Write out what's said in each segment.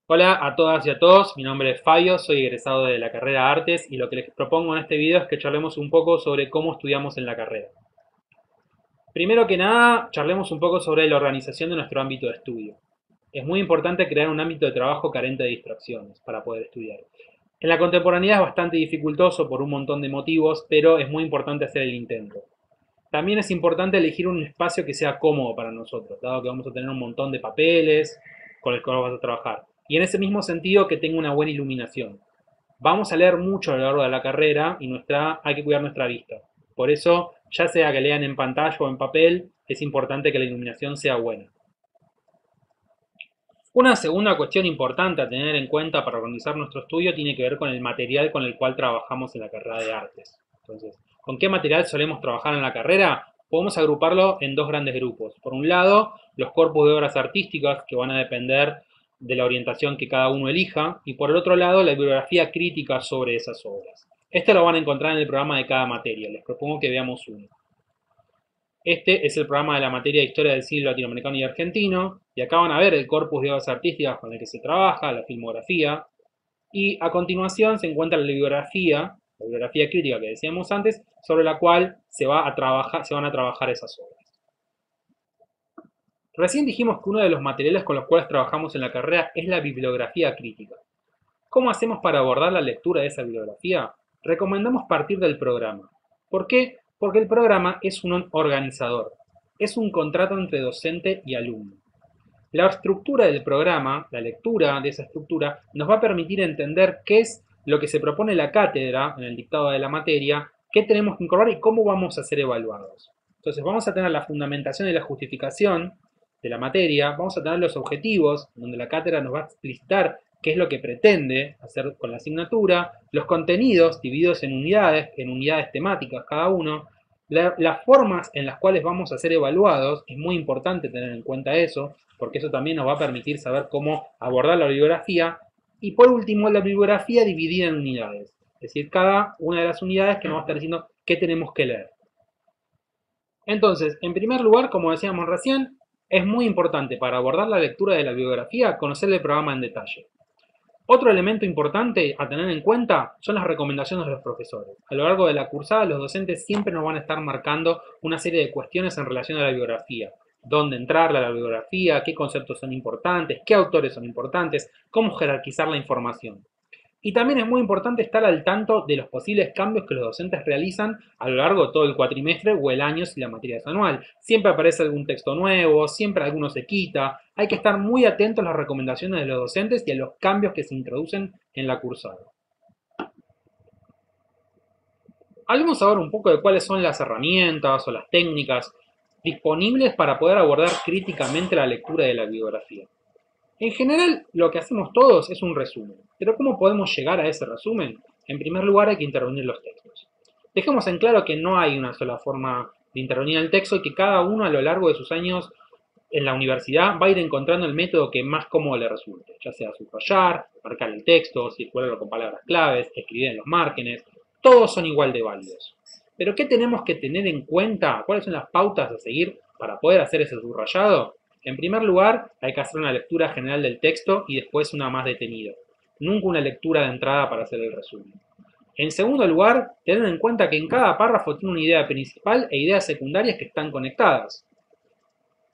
Hola a todas y a todos, mi nombre es Fabio, soy egresado de la carrera Artes y lo que les propongo en este video es que charlemos un poco sobre cómo estudiamos en la carrera. Primero que nada, charlemos un poco sobre la organización de nuestro ámbito de estudio. Es muy importante crear un ámbito de trabajo carente de distracciones para poder estudiar. En la contemporaneidad es bastante dificultoso por un montón de motivos, pero es muy importante hacer el intento. También es importante elegir un espacio que sea cómodo para nosotros, dado que vamos a tener un montón de papeles con los que vamos a trabajar. Y en ese mismo sentido que tenga una buena iluminación. Vamos a leer mucho a lo largo de la carrera y hay que cuidar nuestra vista. Por eso, ya sea que lean en pantalla o en papel, es importante que la iluminación sea buena. Una segunda cuestión importante a tener en cuenta para organizar nuestro estudio tiene que ver con el material con el cual trabajamos en la carrera de artes. Entonces, ¿con qué material solemos trabajar en la carrera? Podemos agruparlo en dos grandes grupos. Por un lado, los corpus de obras artísticas que van a depender de la orientación que cada uno elija, y por el otro lado, la bibliografía crítica sobre esas obras. Este lo van a encontrar en el programa de cada materia. Les propongo que veamos uno. Este es el programa de la materia de Historia del siglo latinoamericano y argentino, y acá van a ver el corpus de obras artísticas con el que se trabaja, la filmografía, y a continuación se encuentra la bibliografía crítica que decíamos antes, sobre la cual se van a trabajar esas obras. Recién dijimos que uno de los materiales con los cuales trabajamos en la carrera es la bibliografía crítica. ¿Cómo hacemos para abordar la lectura de esa bibliografía? Recomendamos partir del programa. ¿Por qué? Porque el programa es un organizador. Es un contrato entre docente y alumno. La estructura del programa, la lectura de esa estructura, nos va a permitir entender qué es lo que se propone la cátedra en el dictado de la materia, qué tenemos que incorporar y cómo vamos a ser evaluados. Entonces vamos a tener la fundamentación y la justificación de la materia, vamos a tener los objetivos, donde la cátedra nos va a explicitar qué es lo que pretende hacer con la asignatura, los contenidos divididos en unidades temáticas cada uno, las formas en las cuales vamos a ser evaluados, es muy importante tener en cuenta eso, porque eso también nos va a permitir saber cómo abordar la bibliografía. Y por último, la bibliografía dividida en unidades, es decir, cada una de las unidades que nos va a estar diciendo qué tenemos que leer. Entonces, en primer lugar, como decíamos recién, es muy importante para abordar la lectura de la bibliografía conocer el programa en detalle. Otro elemento importante a tener en cuenta son las recomendaciones de los profesores. A lo largo de la cursada, los docentes siempre nos van a estar marcando una serie de cuestiones en relación a la bibliografía. Dónde entrarle a la bibliografía, qué conceptos son importantes, qué autores son importantes, cómo jerarquizar la información. Y también es muy importante estar al tanto de los posibles cambios que los docentes realizan a lo largo de todo el cuatrimestre o el año si la materia es anual. Siempre aparece algún texto nuevo, siempre alguno se quita. Hay que estar muy atentos a las recomendaciones de los docentes y a los cambios que se introducen en la cursada. Hablemos ahora un poco de cuáles son las herramientas o las técnicas disponibles para poder abordar críticamente la lectura de la bibliografía. En general, lo que hacemos todos es un resumen. Pero ¿cómo podemos llegar a ese resumen? En primer lugar, hay que intervenir los textos. Dejemos en claro que no hay una sola forma de intervenir el texto y que cada uno a lo largo de sus años en la universidad va a ir encontrando el método que más cómodo le resulte, ya sea subrayar, marcar el texto, circularlo con palabras claves, escribir en los márgenes, todos son igual de válidos. Pero ¿qué tenemos que tener en cuenta? ¿Cuáles son las pautas a seguir para poder hacer ese subrayado? En primer lugar, hay que hacer una lectura general del texto y después una más detenida. Nunca una lectura de entrada para hacer el resumen. En segundo lugar, tener en cuenta que en cada párrafo tiene una idea principal e ideas secundarias que están conectadas.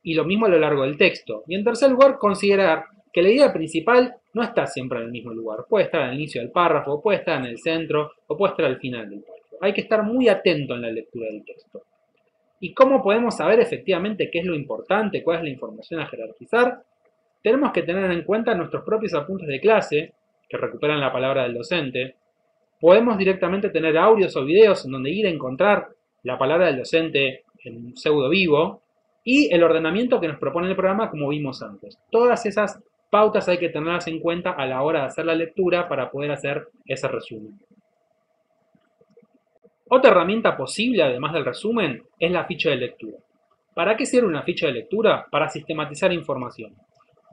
Y lo mismo a lo largo del texto. Y en tercer lugar, considerar que la idea principal no está siempre en el mismo lugar. Puede estar al inicio del párrafo, puede estar en el centro o puede estar al final del párrafo. Hay que estar muy atento en la lectura del texto. ¿Y cómo podemos saber efectivamente qué es lo importante, cuál es la información a jerarquizar? Tenemos que tener en cuenta nuestros propios apuntes de clase, que recuperan la palabra del docente. Podemos directamente tener audios o videos en donde ir a encontrar la palabra del docente en pseudo vivo y el ordenamiento que nos propone el programa como vimos antes. Todas esas pautas hay que tenerlas en cuenta a la hora de hacer la lectura para poder hacer ese resumen. Otra herramienta posible, además del resumen, es la ficha de lectura. ¿Para qué sirve una ficha de lectura? Para sistematizar información.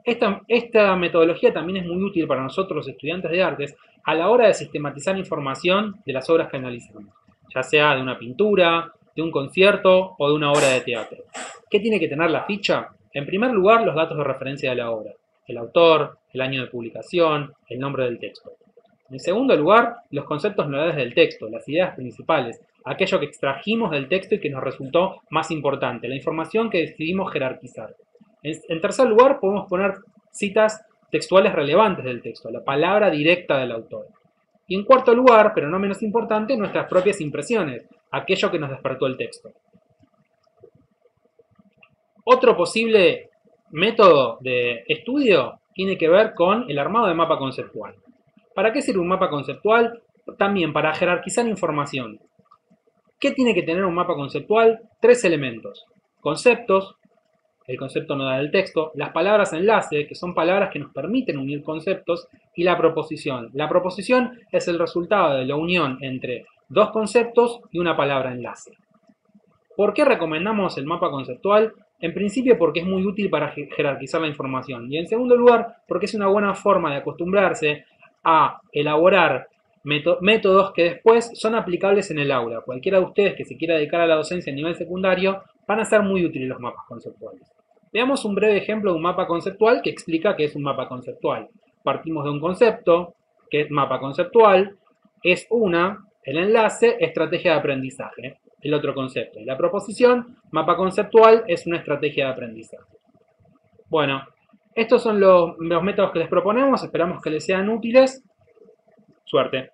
Esta metodología también es muy útil para nosotros los estudiantes de artes a la hora de sistematizar información de las obras que analizamos, ya sea de una pintura, de un concierto o de una obra de teatro. ¿Qué tiene que tener la ficha? En primer lugar, los datos de referencia de la obra. el autor, el año de publicación, el nombre del texto. En segundo lugar, los conceptos nodales del texto, las ideas principales, aquello que extrajimos del texto y que nos resultó más importante, la información que decidimos jerarquizar. En tercer lugar, podemos poner citas textuales relevantes del texto, la palabra directa del autor. Y en cuarto lugar, pero no menos importante, nuestras propias impresiones, aquello que nos despertó el texto. Otro posible método de estudio tiene que ver con el armado de mapa conceptual. ¿Para qué sirve un mapa conceptual? También para jerarquizar información. ¿Qué tiene que tener un mapa conceptual? Tres elementos. Conceptos, el concepto nodal del texto, las palabras enlace, que son palabras que nos permiten unir conceptos, y la proposición. La proposición es el resultado de la unión entre dos conceptos y una palabra enlace. ¿Por qué recomendamos el mapa conceptual? En principio porque es muy útil para jerarquizar la información y en segundo lugar porque es una buena forma de acostumbrarse a elaborar métodos que después son aplicables en el aula. Cualquiera de ustedes que se quiera dedicar a la docencia a nivel secundario van a ser muy útiles los mapas conceptuales. Veamos un breve ejemplo de un mapa conceptual que explica qué es un mapa conceptual. Partimos de un concepto, que es mapa conceptual, es el enlace, estrategia de aprendizaje. El otro concepto. Y la proposición, mapa conceptual, es una estrategia de aprendizaje. Bueno, estos son los métodos que les proponemos, esperamos que les sean útiles. Suerte.